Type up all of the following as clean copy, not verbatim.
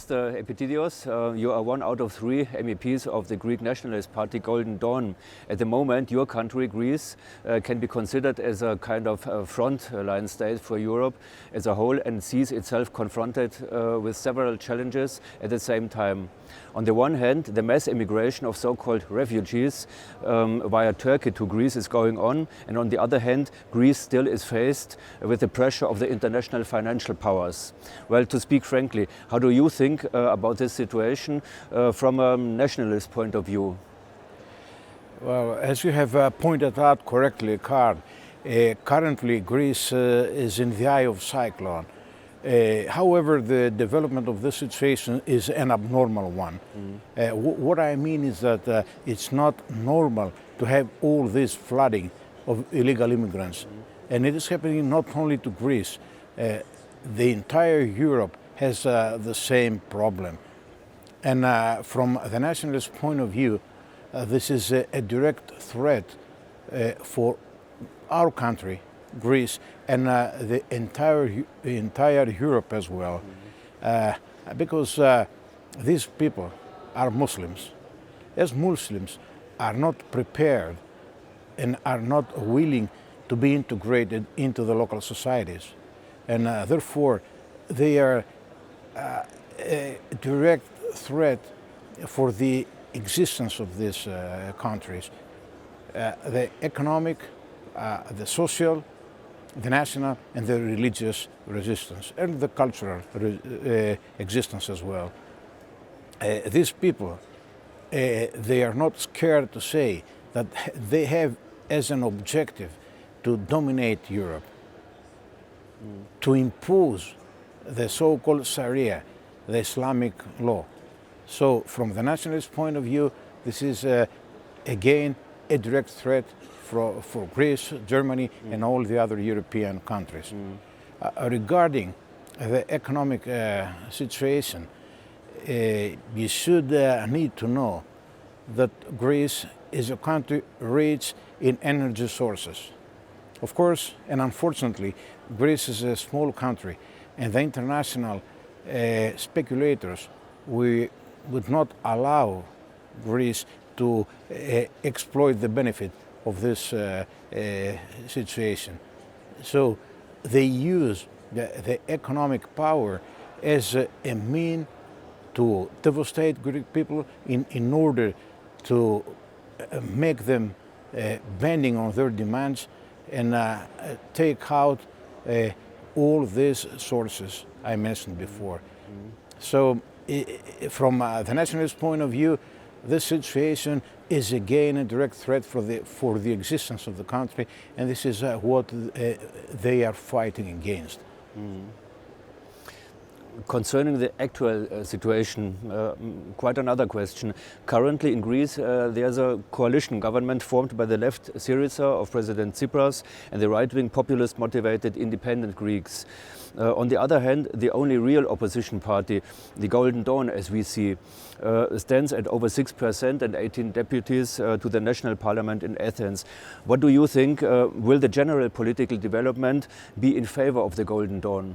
Mr. Epitideios, you are one out of 3 MEPs of the Greek Nationalist Party Golden Dawn. At the moment, your country, Greece, can be considered as a kind of front-line state for Europe as a whole and sees itself confronted with several challenges at the same time. On the one hand, the mass immigration of so-called refugees via Turkey to Greece is going on, and on the other hand, Greece still is faced with the pressure of the international financial powers. Well, to speak frankly, how do you think about this situation from a nationalist point of view? Well, as you have pointed out correctly, Karl, currently Greece is in the eye of cyclone. However, the development of this situation is an abnormal one. What I mean is that it's not normal to have all this flooding of illegal immigrants. And it is happening not only to Greece. The entire Europe has the same problem. And from the nationalist point of view, this is a direct threat for our country, Greece, and the entire Europe as well, because these people are Muslims. As Muslims are not prepared and are not willing to be integrated into the local societies, and therefore they are a direct threat for the existence of these countries, the economic, the social, the national and the religious resistance, and the cultural existence as well. These people, they are not scared to say that they have as an objective to dominate Europe, to impose the so-called Sharia, the Islamic law. So from the nationalist point of view, this is again a direct threat for Greece, Germany, and all the other European countries. Regarding the economic situation, you should need to know that Greece is a country rich in energy sources. Of course, and unfortunately, Greece is a small country, and the international speculators would not allow Greece to exploit the benefit of this situation. So they use the economic power as a mean to devastate Greek people in order to make them bending on their demands and take out all these sources I mentioned before. So from the nationalist point of view, this situation is again a direct threat for the existence of the country, and this is what they are fighting against. Concerning the actual situation, quite another question. Currently in Greece, there's a coalition government formed by the left Syriza of President Tsipras and the right-wing populist-motivated independent Greeks. On the other hand, the only real opposition party, the Golden Dawn as we see, stands at over 6% and 18 deputies to the national parliament in Athens. What do you think, will the general political development be in favor of the Golden Dawn?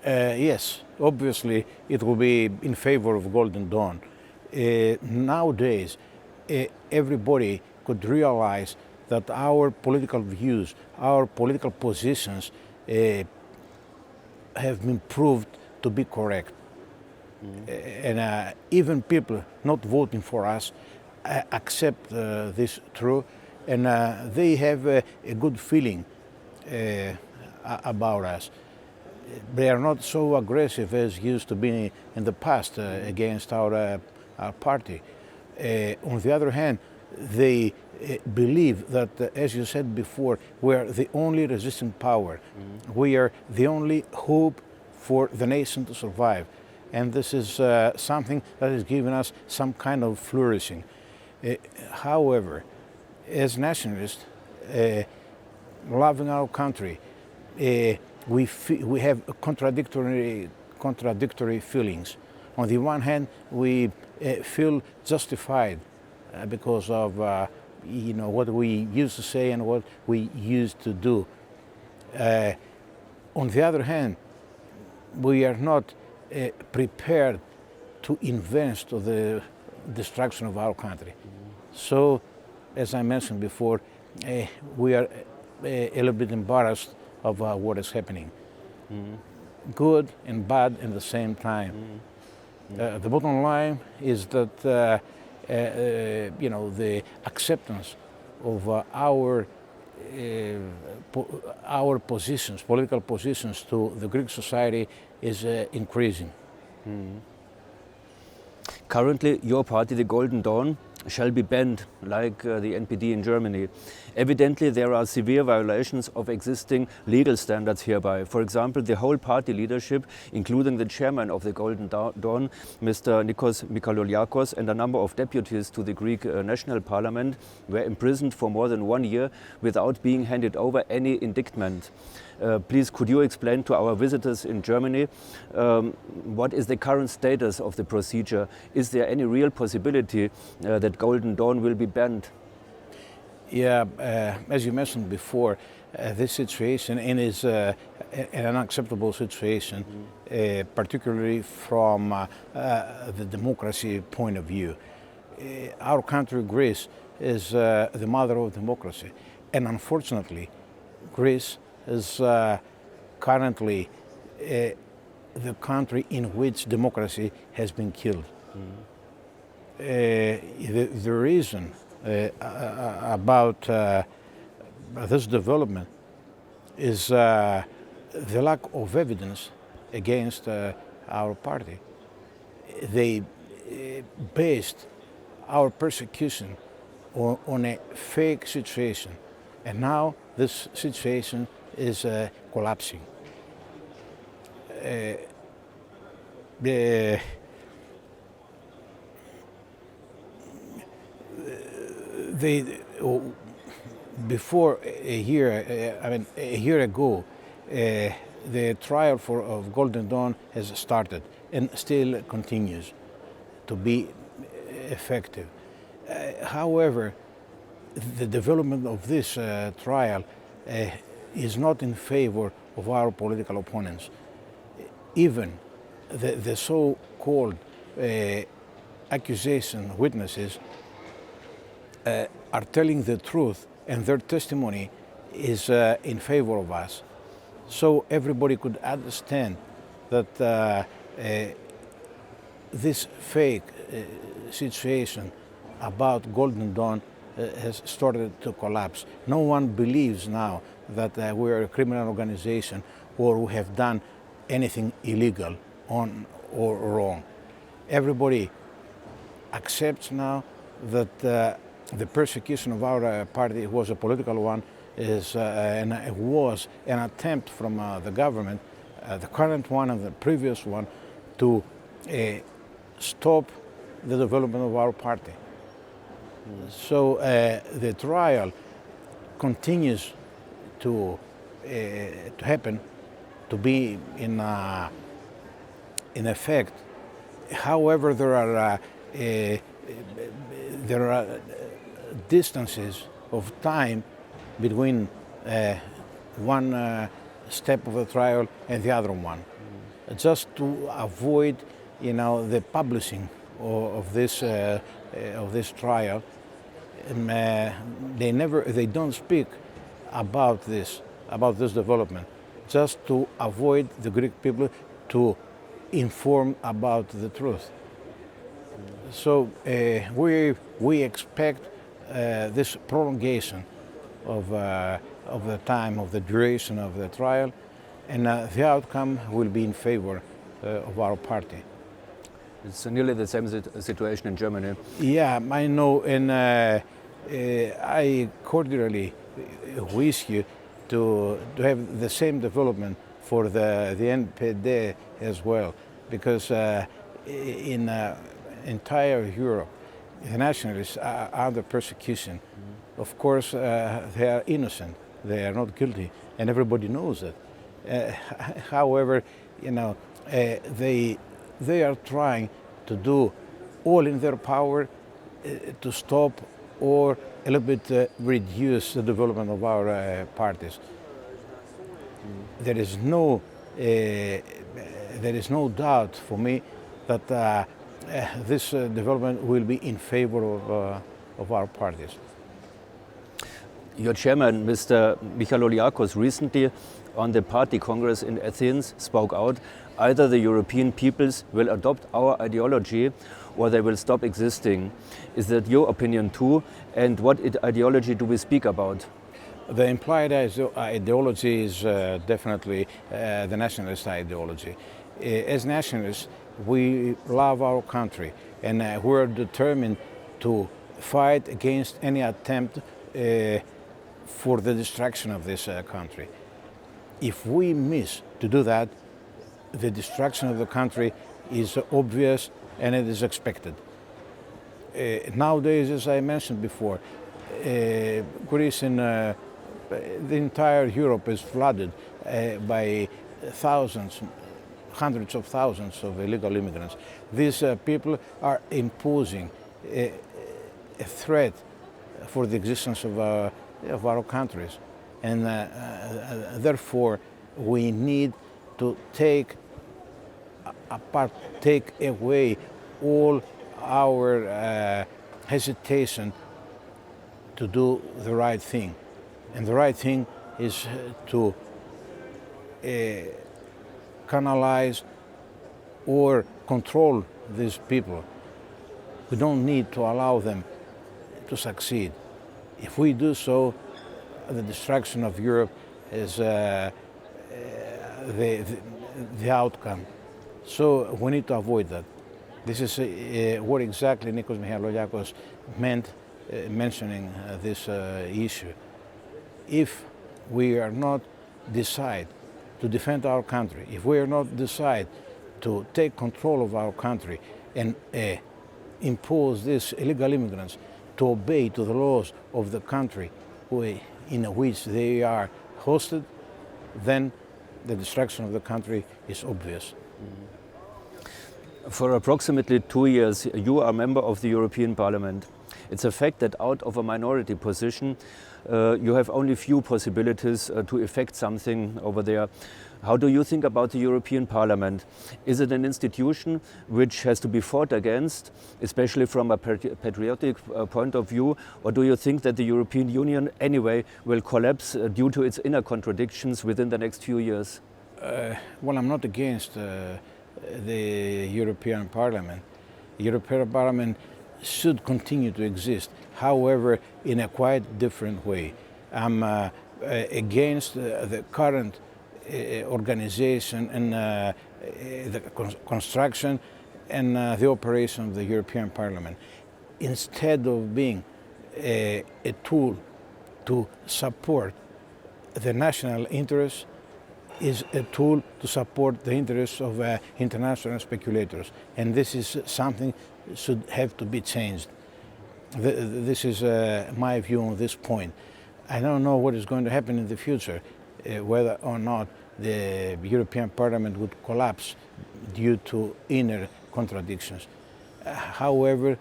Yes, obviously it will be in favor of Golden Dawn. Nowadays, everybody could realize that our political views, our political positions have been proved to be correct. And even people not voting for us accept this true, and they have a good feeling about us. They are not so aggressive as used to be in the past against our party. On the other hand, they believe that, as you said before, we are the only resistant power. We are the only hope for the nation to survive. And this is something that is giving us some kind of flourishing. However, as nationalists, loving our country, we have contradictory feelings. On the one hand, we feel justified because of what we used to say and what we used to do. On the other hand, we are not prepared to invest to the destruction of our country. So, as I mentioned before, we are a little bit embarrassed of what is happening. Good and bad at the same time. The bottom line is that the acceptance of our positions, political positions to the Greek society is increasing. Currently, your party, the Golden Dawn, shall be banned, like the NPD in Germany. Evidently, there are severe violations of existing legal standards hereby. For example, the whole party leadership, including the chairman of the Golden Dawn, Mr. Nikos Mikaloliakos, and a number of deputies to the Greek National Parliament, were imprisoned for more than 1 year without being handed over any indictment. Please, could you explain to our visitors in Germany what is the current status of the procedure? Is there any real possibility that Golden Dawn will be banned? Yeah, as you mentioned before, this situation is an unacceptable situation, particularly from the democracy point of view. Our country, Greece, is the mother of democracy, and unfortunately, Greece is currently the country in which democracy has been killed. The reason about this development is the lack of evidence against our party. They based our persecution on a fake situation, and now this situation is collapsing. Before a year ago, the trial of Golden Dawn has started and still continues to be effective. However, the development of this trial is not in favor of our political opponents. Even the so-called accusation witnesses are telling the truth, and their testimony is in favor of us. So everybody could understand that this fake situation about Golden Dawn has started to collapse. No one believes now that we are a criminal organization or we have done anything illegal or wrong. Everybody accepts now that the persecution of our party was a political one, and it was an attempt from the government, the current one and the previous one, to stop the development of our party. So the trial continues to happen, to be in effect. However, there are distances of time between one step of the trial and the other one, just to avoid, the publishing of this trial. They don't speak about this development, just to avoid the Greek people to inform about the truth. So we expect this prolongation of the time, of the duration of the trial, and the outcome will be in favor of our party. It's nearly the same situation in Germany. Yeah, I know, and I cordially wish you to have the same development for the NPD as well, because in entire Europe, the nationalists are under persecution. Of course, they are innocent, they are not guilty, and everybody knows that. However, they are trying to do all in their power to stop or a little bit reduce the development of our parties. There is no there is no doubt for me that this development will be in favor of our parties. Your chairman, Mr. Michaloliakos, recently on the party congress in Athens spoke out, either the European peoples will adopt our ideology or they will stop existing. Is that your opinion too? And what ideology do we speak about? The implied ideology is definitely the nationalist ideology. As nationalists, we love our country and we're determined to fight against any attempt for the destruction of this country. If we miss to do that, the destruction of the country is obvious and it is expected. Nowadays, as I mentioned before, Greece and the entire Europe is flooded by thousands, hundreds of thousands of illegal immigrants. These people are imposing a threat for the existence of our countries. And therefore, we need to take away all our hesitation to do the right thing. And the right thing is to canalize or control these people. We don't need to allow them to succeed. If we do so, the destruction of Europe is the outcome. So we need to avoid that. This is what exactly Nikos Michaloliakos meant mentioning this issue. If we are not decide to defend our country, if we are not decide to take control of our country and impose these illegal immigrants to obey to the laws of the country in which they are hosted, then the destruction of the country is obvious. For approximately 2 years, you are a member of the European Parliament. It's a fact that out of a minority position, you have only few possibilities to effect something over there. How do you think about the European Parliament? Is it an institution which has to be fought against, especially from a patriotic point of view, or do you think that the European Union anyway will collapse due to its inner contradictions within the next few years? Well, I'm not against the European Parliament. The European Parliament should continue to exist, however, in a quite different way. I'm against the current organization and the construction and the operation of the European Parliament. Instead of being a tool to support the national interests, is a tool to support the interests of international speculators. And this is something should have to be changed. This is my view on this point. I don't know what is going to happen in the future, whether or not the European Parliament would collapse due to inner contradictions. However,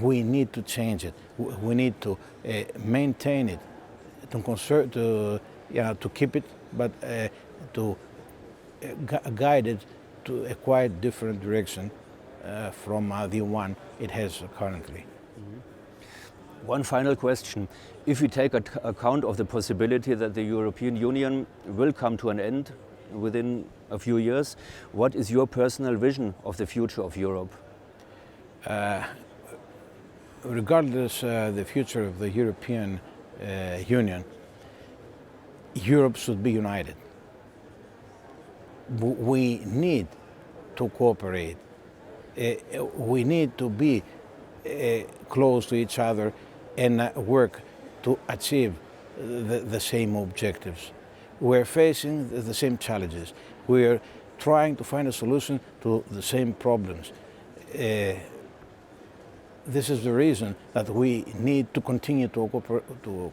we need to change it. We need to maintain it, to keep it, but to guide it to a quite different direction from the one it has currently. One final question. If we take account of the possibility that the European Union will come to an end within a few years, what is your personal vision of the future of Europe? Regardless the future of the European Union, Europe should be united. We need to cooperate. We need to be close to each other and work to achieve the same objectives. We're facing the same challenges. We're trying to find a solution to the same problems. This is the reason that we need to continue to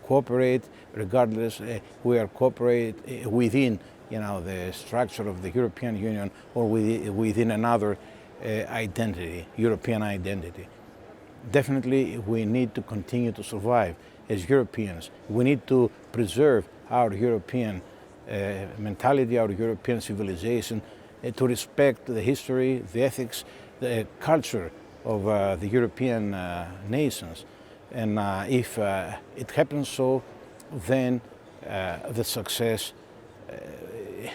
cooperate, regardless we are cooperate within the structure of the European Union or within another identity, European identity. Definitely we need to continue to survive as Europeans. We need to preserve our European mentality, our European civilization, to respect the history, the ethics, the culture of the European nations. And if it happens so, then the success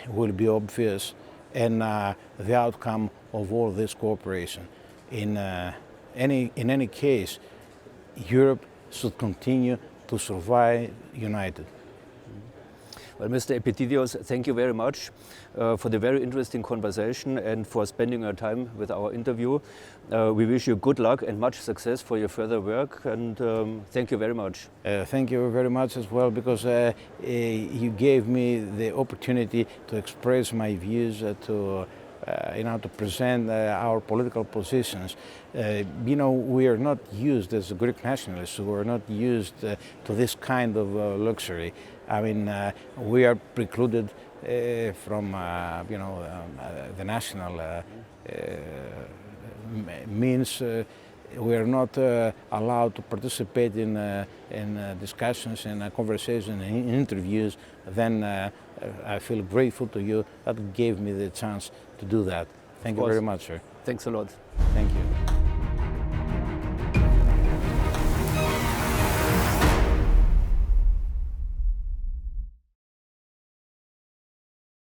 will be obvious, and the outcome of all this cooperation. In any case, Europe should continue to survive united. Well, Mr. Epitideios, thank you very much for the very interesting conversation and for spending your time with our interview. We wish you good luck and much success for your further work, and thank you very much. Thank you very much as well, because you gave me the opportunity to express my views, to present our political positions. We are not used as Greek nationalists. We are not used to this kind of luxury. I mean, we are precluded from, the national means. We are not allowed to participate in discussions, in conversations, in interviews. Then I feel grateful to you that gave me the chance to do that. Thank you very much, sir. Thanks a lot. Thank you.